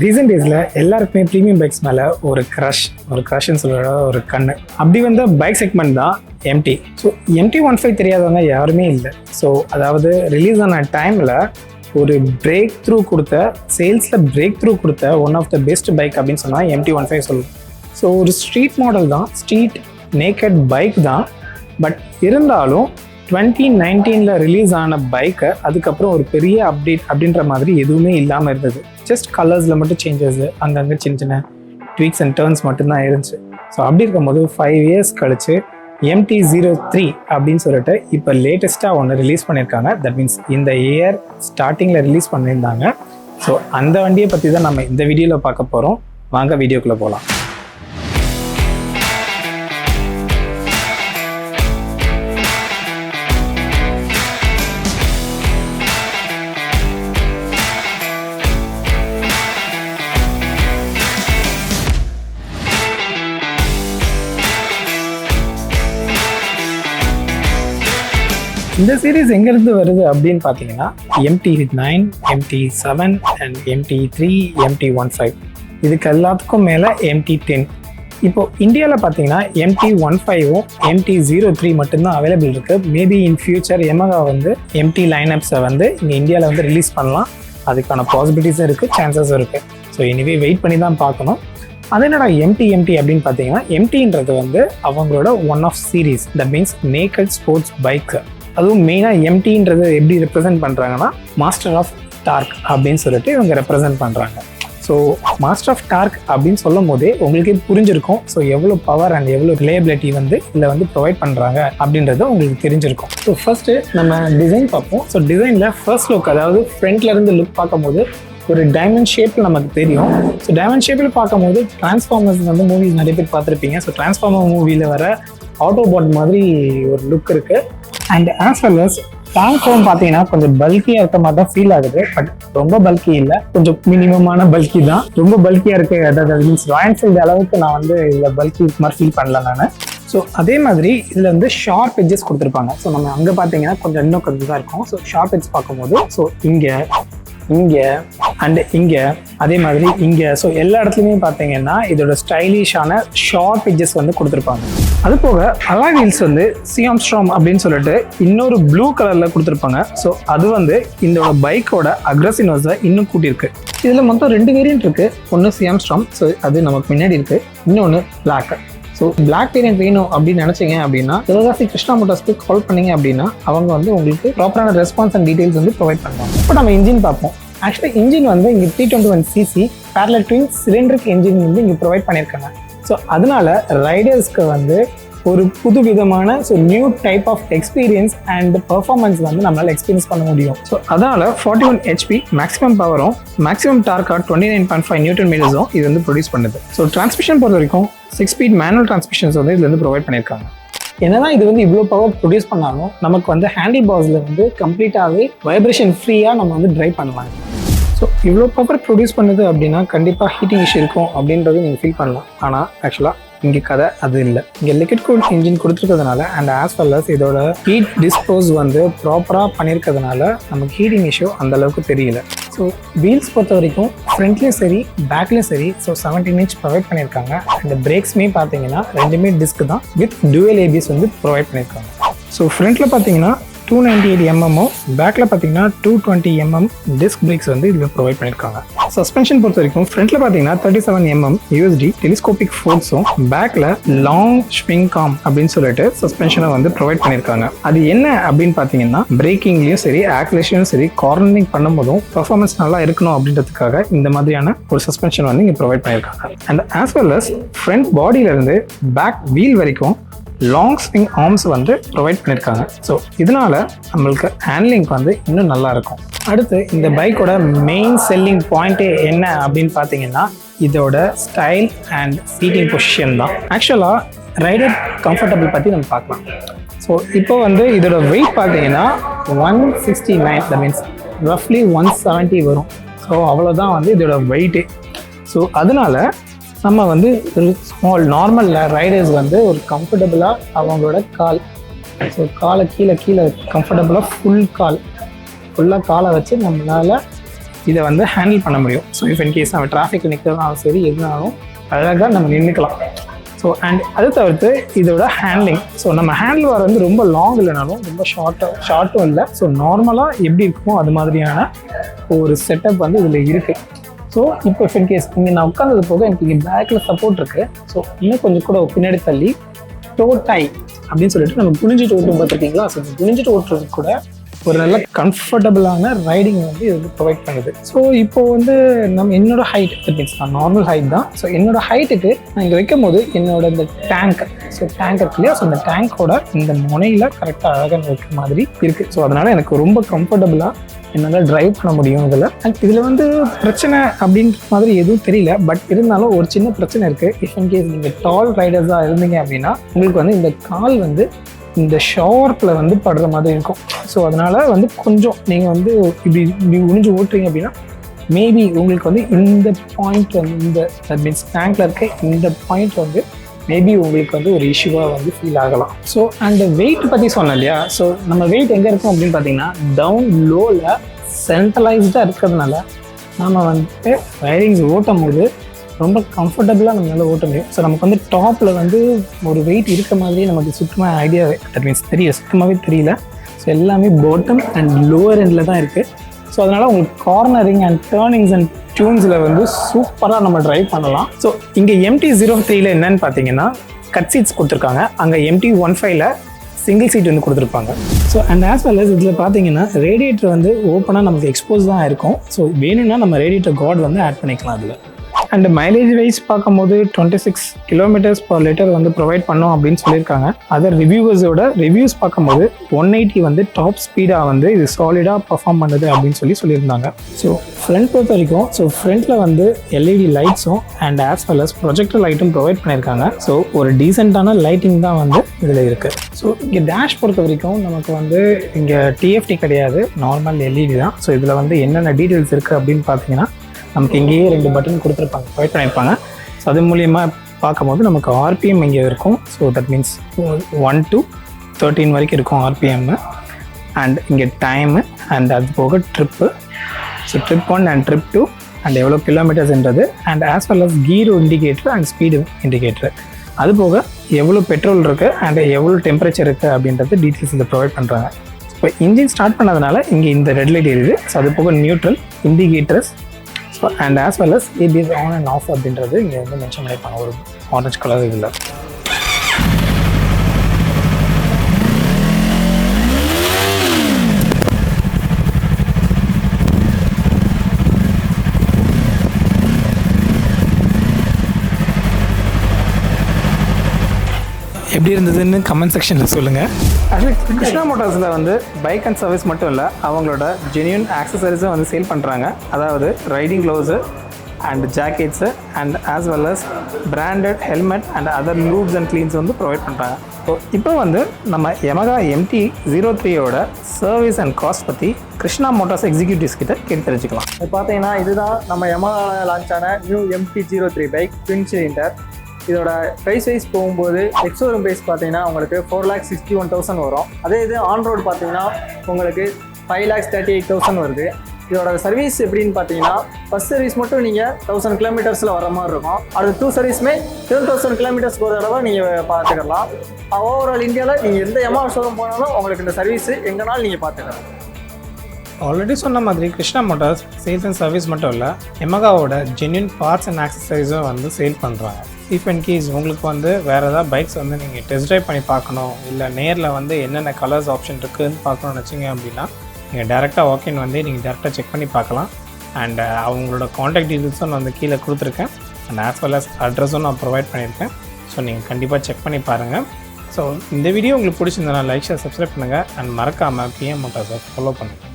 Recent டேஸில் எல்லாருக்குமே premium bikes மேலே ஒரு க்ரஷ்ன்னு சொல்கிற ஒரு கண்ணு. அப்படி வந்த பைக் செக்மெண்ட் தான் MT. ஸோ MT-15 தெரியாதவங்க யாருமே இல்லை. ஸோ அதாவது ரிலீஸ் ஆன டைமில் ஒரு சேல்ஸில் பிரேக் த்ரூ கொடுத்த one of the best bike அப்படின்னு சொன்னால் MT-15 சொல்லுவோம். ஸோ ஒரு ஸ்ட்ரீட் மாடல் தான், ஸ்ட்ரீட் நேக்கட் பைக் தான். பட் இருந்தாலும் 2019 ரிலீஸ் ஆன பைக்கை அதுக்கப்புறம் ஒரு பெரிய அப்டேட் அப்படின்ற மாதிரி எதுவுமே இல்லாமல் இருந்தது. ஜஸ்ட் கலர்ஸில் மட்டும் சேஞ்சஸ், அங்கங்கே சின்ன சின்ன ட்வீக்ஸ் அண்ட் டர்ன்ஸ் மட்டும்தான் இருந்துச்சு. ஸோ அப்படி இருக்கும்போது 5 years கழிச்சு MT-03 அப்படின்னு சொல்லிட்டு இப்போ லேட்டஸ்ட்டாக ஒன்று ரிலீஸ் பண்ணியிருக்காங்க. தட் மீன்ஸ் இந்த இயர் ஸ்டார்டிங்கில் ரிலீஸ் பண்ணியிருந்தாங்க. ஸோ அந்த வண்டியை பற்றி தான் நம்ம இந்த வீடியோவில் பார்க்க போகிறோம். வாங்க வீடியோக்குள்ளே போகலாம். இந்த சீரீஸ் எங்கேருந்து வருது அப்படின்னு பார்த்தீங்கன்னா MT-9, MT-7 and MT-3, MT-15 இதுக்கு எல்லாத்துக்கும் மேலே MT-10. இப்போது இந்தியாவில் பார்த்தீங்கன்னா MT-15ம் MT-03 மட்டும்தான் அவைலபிள் இருக்குது. மேபி இன் ஃபியூச்சர் Yamaha வந்து MT லைனப்ஸை வந்து இங்கே இந்தியாவில் வந்து ரிலீஸ் பண்ணலாம். அதுக்கான பாசிபிலிட்டிஸும் இருக்குது, சான்சஸும் இருக்குது. ஸோ எனிவே வெயிட் பண்ணி தான் பார்க்கணும். அது என்னடா MT அப்படின்னு பார்த்தீங்கன்னா MTன்றது வந்து அவங்களோட one of series. That means naked sports bike. அதுவும் மெயினாக MTன்றது எப்படி ரெப்ரசென்ட் பண்ணுறாங்கன்னா மாஸ்டர் ஆஃப் டார்க் அப்படின்னு சொல்லிட்டு இவங்க ரெப்ரசென்ட் பண்ணுறாங்க. ஸோ மாஸ்டர் ஆஃப் டார்க் அப்படின்னு சொல்லும் போதே உங்களுக்கே புரிஞ்சிருக்கும். ஸோ எவ்வளோ பவர் அண்ட் எவ்வளோ ரிலையபிலிட்டி வந்து இதில் வந்து ப்ரொவைட் பண்ணுறாங்க அப்படின்றது உங்களுக்கு தெரிஞ்சிருக்கும். ஸோ ஃபர்ஸ்ட்டு நம்ம டிசைன் பார்ப்போம். ஸோ டிசைனில் ஃபர்ஸ்ட் லுக், அதாவது ஃப்ரண்ட்லேருந்து லுக் பார்க்கும்போது ஒரு டைமண்ட் ஷேப்பில் நமக்கு தெரியும். ஸோ டைமண்ட் ஷேப்பில் பார்க்கும்போது டிரான்ஸ்ஃபார்மர்ஸ் வந்து மூவிஸ் நிறைய பேர் பார்த்துருப்பீங்க. ஸோ டிரான்ஸ்ஃபார்மர் மூவியில் வர ஆட்டோபாட் மாதிரி ஒரு லுக் இருக்குது. அண்ட் ஆஸ் வெல் அஸ் டேங்க்கும் பார்த்தீங்கன்னா கொஞ்சம் பல்கியாக இருக்க மாதிரி தான் ஃபீல் ஆகுது. பட் ரொம்ப பல்கி இல்லை, கொஞ்சம் மினிமமான பல்கி தான். ரொம்ப பல்கியாக இருக்கு, அதாவது மீன்ஸ் ராயல் என்ஃபீல்டு அளவுக்கு நான் வந்து இதில் பல்கி மாதிரி ஃபீல் பண்ணல நான். ஸோ அதே மாதிரி இதில் வந்து ஷார்ப் எட்ஜஸ் கொடுத்துருப்பாங்க. ஸோ நம்ம அங்கே பார்த்தீங்கன்னா இன்னும் கொஞ்சம் தான் இருக்கும். ஸோ ஷார்ப் எட்ஜ் பார்க்கும்போது ஸோ இங்கே அண்ட் இங்கே அதே மாதிரி இங்கே, ஸோ எல்லா இடத்துலையுமே பார்த்தீங்கன்னா இதோட ஸ்டைலிஷான ஷார்ப் எட்ஜஸ் வந்து கொடுத்துருப்பாங்க. அது போக அலாய் வீல்ஸ் வந்து சியாம்ஸ்ட்ராங் அப்படின்னு சொல்லிட்டு இன்னொரு ப்ளூ கலரில் கொடுத்துருப்பாங்க. ஸோ அது வந்து இதோட பைக்கோட அக்ரெசிவ்னஸை இன்னும் கூட்டியிருக்கு. இதில் மொத்தம் 2 வேரியன்ட் இருக்குது. ஒன்று சியாம்ஸ்ட்ராங், ஸோ அது நமக்கு முன்னாடி இருக்குது. இன்னொன்று பிளாக். ஸோ பிளாக் வேரியன்ட் வேணும் அப்படின்னு நினச்சிங்க அப்படின்னா சிவகாசி கிருஷ்ணா மோட்டார்ஸ்க்கு கால் பண்ணிங்க அப்படின்னா அவங்க வந்து உங்களுக்கு ப்ராப்பரான ரெஸ்பான்ஸ் அண்ட் டீட்டெயில்ஸ் வந்து ப்ரொவைட் பண்ணுவாங்க. இப்போ நம்ம இன்ஜின் பார்ப்போம். ஆக்சுவலி இன்ஜின் வந்து இங்கே 321cc parallel twin சிலிண்டரிக் இன்ஜின் வந்து இங்கே ப்ரொவைட் பண்ணியிருக்காங்க. ஸோ அதனால ரைடர்ஸ்க்கு வந்து ஒரு புது விதமான new type of experience and performance வந்து நம்மளால் எக்ஸ்பீரியன்ஸ் பண்ண முடியும். ஸோ அதனால் 41 HP மேக்ஸிமம் பவரும் மேக்ஸிமம் டார்க்காக 29.5 Nm இது வந்து ப்ரொடியூஸ் பண்ணுது. ஸோ டிரான்ஸ்மிஷன் பொறுத்த வரைக்கும் 6 speed மேனுவல் டிரான்ஸ்மிஷன்ஸ் வந்து இதில் வந்து ப்ரொவைட் பண்ணியிருக்காங்க. என்னதான் இது வந்து இவ்வளோ பவர் ப்ரொடியூஸ் பண்ணாலும் நமக்கு வந்து ஹேண்டில் பார்ஸில் வந்து கம்ப்ளீட்டாகவே வைப்ரேஷன் ஃப்ரீயாக நம்ம வந்து ட்ரைவ் பண்ணலாம். ஸோ இவ்வளோ பவர் ப்ரொடியூஸ் பண்ணுது அப்படின்னா கண்டிப்பாக ஹீட்டிங் இஷ்யூ இருக்கும் அப்படின்றது நீங்கள் ஃபீல் பண்ணலாம். ஆனால் ஆக்சுவலாக இங்கே கதை அது இல்லை. இங்கே லிக்விட் கூல்ட் இன்ஜின் கொடுத்துருக்கிறதுனால அண்ட் ஆஸ் வெல் அஸ் இதோட ஹீட் டிஸ்போஸ் வந்து ப்ராப்பராக பண்ணியிருக்கிறதுனால நமக்கு ஹீட்டிங் இஷ்யூ அந்தளவுக்கு தெரியல. ஸோ வீல்ஸ் பொறுத்த வரைக்கும் ஃப்ரண்ட்லேயும் சரி பேக்லேயும் சரி 17 inch ப்ரொவைட் பண்ணியிருக்காங்க. அண்ட் பிரேக்ஸ்மே பார்த்தீங்கன்னா 2 டிஸ்க் தான் வித் டூயல் ABS வந்து ப்ரொவைட் பண்ணியிருக்காங்க. ஸோ ஃப்ரண்ட்டில் பார்த்தீங்கன்னா 298 mm, பேக்கில் பார்த்தீங்கன்னா 220 mm டிஸ்க் பிரேக்ஸ் வந்து இதில் ப்ரொவைட் பண்ணியிருக்காங்க. சஸ்பென்ஷன் பொறுத்த வரைக்கும் ஃப்ரண்ட்டில் பார்த்தீங்கன்னா 37 mm USD டெலிஸ்கோபிக் ஃபோர்ஸும் பேக்கில் லாங் ஸ்விங் காம் அப்படின்னு சொல்லிட்டு சஸ்பென்ஷனை வந்து ப்ரொவைட் பண்ணியிருக்காங்க. அது என்ன அப்படின்னு பார்த்தீங்கன்னா பிரேக்கிங்லேயும் சரி ஆக்சிலரேஷனும் சரி கார்னரிங் பண்ணும்போதும் பர்ஃபார்மன்ஸ் நல்லா இருக்கணும் அப்படின்றதுக்காக இந்த மாதிரியான ஒரு சஸ்பென்ஷன் வந்து இங்கே ப்ரொவைட் பண்ணியிருக்காங்க. And as well as front பாடியிலேருந்து பேக் வீல் வரைக்கும் லாங் ஸ்விங் ஆர்ம்ஸ் வந்து ப்ரொவைட் பண்ணியிருக்காங்க. ஸோ இதனால நம்மளுக்கு ஹேண்ட்லிங் வந்து இன்னும் நல்லா இருக்கும். அடுத்து இந்த பைக்கோட மெயின் செல்லிங் பாயிண்ட்டே என்ன அப்படின்னு பார்த்தீங்கன்னா இதோட ஸ்டைல் அண்ட் சீட்டிங் பொசிஷன் தான். ஆக்சுவலாக ரைடர் கம்ஃபர்டபுள் பற்றி நம்ம பார்க்கலாம். ஸோ இப்போ வந்து இதோட வெயிட் பார்த்தீங்கன்னா 169, தட் மீன்ஸ் ரஃப்லி 170 வரும். ஸோ அவ்வளோதான் வந்து இதோட வெயிட்டே. ஸோ அதனால நம்ம வந்து ஒரு ஸ்மால் நார்மல் ரைடர்ஸ் வந்து ஒரு கம்ஃபர்டபுளாக அவங்களோட காலை கீழே கம்ஃபர்டபுளாக ஃபுல்லாக காலை வச்சு நம்மளால் இதை வந்து ஹேண்டில் பண்ண முடியும். ஸோ இஃப் இன் கேஸ் நம்ம டிராஃபிக்கில் நிற்கிறதுனாலும் சரி எதுனாலும் அழகாக நம்ம நின்றுக்கலாம். ஸோ அண்ட் அது தவிர்த்து இதோட ஹேண்ட்லிங், ஸோ நம்ம ஹேண்டில் பார் வந்து ரொம்ப லாங் இல்லைனாலும் ரொம்ப ஷார்ட்டும் இல்லை. ஸோ நார்மலாக எப்படி இருக்குமோ அது மாதிரியான ஒரு செட்டப் வந்து இதில் இருக்குது. ஸோ இப்போ இஃப் இன் கேஸ் இங்கே நான் உட்காந்தது போக எனக்கு இங்கே பேக்கில் சப்போர்ட் இருக்குது. ஸோ இன்னும் கொஞ்சம் கூட பின்னாடி தள்ளி டோ டை அப்படின்னு சொல்லிட்டு நம்ம குனிஞ்சிட்டு ஓட்டும் பார்த்துருக்கீங்களா? ஸோ குனிஞ்சிட்டு ஓட்டுறது கூட ஒரு நல்ல கம்ஃபர்டபுளான ரைடிங் வந்து இது வந்து ப்ரொவைட் பண்ணுது. ஸோ இப்போ வந்து என்னோட ஹைட், தட் மீன்ஸ் நான் நார்மல் ஹைட் தான். ஸோ என்னோட ஹைட்டுக்கு நான் இங்கே வைக்கும் போது என்னோட இந்த டேங்க், ஸோ டேங்க் இருக்கு இல்லையா, ஸோ அந்த டேங்கோட இந்த முனையில் கரெக்டாக அழகாக வைக்கிற மாதிரி இருக்குது. ஸோ அதனால் எனக்கு ரொம்ப கம்ஃபர்டபுளாக என்னால் ட்ரைவ் பண்ண முடியும் இதில். அண்ட் இதில் வந்து பிரச்சனை அப்படின்ற மாதிரி எதுவும் தெரியல. பட் இருந்தாலும் ஒரு சின்ன பிரச்சனை இருக்குது. இஃப் இன் கேஸ் நீங்கள் டால் ரைடர்ஸாக இருந்தீங்க அப்படின்னா உங்களுக்கு வந்து இந்த கால் வந்து இந்த ஷார்ப்பில் வந்து படுற மாதிரி இருக்கும். ஸோ அதனால் வந்து கொஞ்சம் நீங்கள் வந்து இப்படி உணிஞ்சு ஓட்டுறீங்க அப்படின்னா மேபி உங்களுக்கு வந்து இந்த பாயிண்ட் வந்து இந்த தட் மீன்ஸ் டேங்கில் இருக்க இந்த பாயிண்ட் வந்து மேபி உங்களுக்கு வந்து ஒரு இஷ்யூவாக வந்து ஃபீல் ஆகலாம். ஸோ அந்த வெயிட் பற்றி சொன்னேன் இல்லையா? ஸோ நம்ம வெயிட் எங்கே இருக்கும் அப்படின்னு பார்த்தீங்கன்னா டவுன் லோவில் சென்ட்ரலைஸ்டாக இருக்கிறதுனால நம்ம வந்துட்டு ரைடிங்ஸ் ஓட்டும் போது ரொம்ப கம்ஃபர்டபுளாக நம்மளால் ஓட்ட முடியும். ஸோ நமக்கு வந்து டாப்பில் வந்து ஒரு வெயிட் இருக்க மாதிரியே நமக்கு சுத்தமாக ஐடியாவே தட் மீன்ஸ் சுத்தமாகவே தெரியல. ஸோ எல்லாமே பாட்டம் அண்ட் லோவர் எண்டில் தான் இருக்குது. ஸோ அதனால் உங்களுக்கு கார்னரிங் அண்ட் டேர்னிங்ஸ் அண்ட் டியூன்ஸில் வந்து சூப்பராக நம்ம ட்ரைவ் பண்ணலாம். ஸோ இங்கே MT-03 என்னன்னு பார்த்தீங்கன்னா கட் சீட்ஸ் கொடுத்துருக்காங்க. அங்கே MT-15 சிங்கிள் சீட் வந்து கொடுத்துருப்பாங்க. So and as well as இதில் பார்த்தீங்கன்னா ரேடியேட்டர் வந்து ஓப்பனாக நமக்கு எக்ஸ்போஸ் தான் இருக்கும். ஸோ வேணும்னா நம்ம ரேடியேட்டர் கார்டு வந்து ஆட் பண்ணிக்கலாம் அதில். அண்ட் மைலேஜ் வைஸ் பார்க்கும்போது 26 km/L வந்து ப்ரொவைட் பண்ணோம் அப்படின்னு சொல்லியிருக்காங்க. அதர் ரிவ்யூவர்ஸோட ரிவ்யூஸ் பார்க்கும்போது 180 வந்து டாப் ஸ்பீடாக வந்து இது சாலிடாக பர்ஃபார்ம் பண்ணுது அப்படின்னு சொல்லியிருந்தாங்க. ஸோ ஃப்ரண்ட் பொறுத்த வரைக்கும் ஸோ ஃப்ரண்ட்டில் வந்து LED லைட்ஸும் and as well as projector லைட்டும் ப்ரொவைட் பண்ணியிருக்காங்க. ஸோ ஒரு டீசெண்டான லைட்டிங் தான் வந்து இதில் இருக்குது. ஸோ இங்கே டேஷ் பொறுத்த வரைக்கும் நமக்கு வந்து இங்கே TFT கிடையாது, நார்மல் LED தான். ஸோ இதில் வந்து என்னென்ன டீட்டெயில்ஸ் இருக்குது அப்படின்னு பார்த்தீங்கன்னா நமக்கு இங்கேயே 2 பட்டன் கொடுத்துருப்பாங்க, ப்ரொவைட் பண்ணியிருப்பாங்க. ஸோ அது மூலிமா பார்க்கும்போது நமக்கு RPM இங்கே இருக்கும். ஸோ தட் மீன்ஸ் 1 to 13 வரைக்கும் இருக்கும் RPM. அண்ட் இங்கே டைமு அண்ட் அது போக trip, so trip 1 and trip 2 and எவ்வளோ கிலோமீட்டர்ஸ்ன்றது and as well as gear indicator and speed indicator, அது போக எவ்வளோ பெட்ரோல் இருக்குது அண்ட் எவ்வளோ டெம்பரேச்சர் இருக்குது அப்படின்றது டீட்டெயில்ஸ் இதை ப்ரொவைட் பண்ணுறாங்க. இப்போ இன்ஜின் ஸ்டார்ட் பண்ணதுனால இங்கே இந்த ரெட் லைட் இருக்குது. ஸோ அது போக neutral indicators and as well as ABS on and off அப்படின்றது இங்கே வந்து மென்ஷன் பண்ணியிருப்பாங்க ஒரு ஆரஞ்ச் கலர் இதில். எப்படி இருந்ததுன்னு கமெண்ட் செக்ஷனில் சொல்லுங்கள். ஆக்சுவலி கிருஷ்ணா மோட்டார்ஸில் வந்து பைக் அண்ட் சர்வீஸ் மட்டும் இல்லை, அவங்களோட ஜென்யூன் ஆக்சசரிஸும் வந்து சேல் பண்ணுறாங்க. அதாவது riding gloves and jackets and as well as branded helmet and other lubes and cleans வந்து ப்ரொவைட் பண்ணுறாங்க. ஸோ இப்போ வந்து நம்ம Yamaha MT-03 service and cost பற்றி கிருஷ்ணா மோட்டார்ஸ் எக்ஸிக்யூட்டிவ்ஸ் கிட்ட கேட்டு தெரிஞ்சுக்கலாம். இப்போ பார்த்தீங்கன்னா இதுதான் நம்ம Yamaha லான்ச் ஆன new MT-03 bike twin cylinder. இதோட ப்ரைஸ் வைஸ் போகும்போது எக்ஸோரூம் ப்ரைஸ் பார்த்தீங்கன்னா உங்களுக்கு 4,61,000 வரும். அதே இது ஆன் ரோடு பார்த்தீங்கன்னா உங்களுக்கு 5,38,000 வருது. இதோட சர்வீஸ் எப்படின்னு பார்த்தீங்கன்னா ஃபஸ்ட் சர்வீஸ் மட்டும் நீங்கள் 1000 kilometers வர மாதிரி இருக்கும். அடுத்த 2 சர்வீஸுமே 12,000 kilometers ஒரு தடவை நீங்கள் பார்த்துக்கலாம். ஓவரால் இந்தியாவில் நீங்கள் எந்த Yamaha ஷோரூம் போனாலும் உங்களுக்கு இந்த சர்வீஸ் எங்கேனாலும் நீங்கள் பார்த்துக்கலாம். ஆல்ரெடி சொன்ன மாதிரி Krishna Motors sales and service மட்டும் இல்லை, Yamahaவோட ஜென்யூன் பார்ட்ஸ் அண்ட் ஆக்சசரிஸும் வந்து சேல் பண்ணுறாங்க. இஃப் அண்ட் கேஸ் உங்களுக்கு வந்து வேறு ஏதாவது பைக்ஸ் வந்து நீங்கள் டெஸ்ட் ட்ரைவ் பண்ணி பார்க்கணும், இல்லை நேரில் வந்து என்னென்ன கலர்ஸ் ஆப்ஷன் இருக்குதுன்னு பார்க்கணும்னு வச்சிங்க அப்படின்னா நீங்கள் டேரெக்டாக வாக்கின் வந்து நீங்கள் டேரெக்டாக செக் பண்ணி பார்க்கலாம். அண்ட் அவங்களோட காண்டாக்ட் டீட்டெயில்ஸும் நான் வந்து கீழே கொடுத்துருக்கேன் அண்ட் ஆஸ் வெல் அஸ் அட்ரஸும் நான் ப்ரொவைட் பண்ணியிருக்கேன். ஸோ நீங்கள் கண்டிப்பாக செக் பண்ணி பாருங்கள். ஸோ இந்த வீடியோ உங்களுக்கு பிடிச்சிருந்தனா லைக் ஷேர் சப்ஸ்கிரைப் பண்ணுங்கள் அண்ட் மறக்காமல் PM மோட்டார்ஸை ஃபாலோ பண்ணுங்கள்.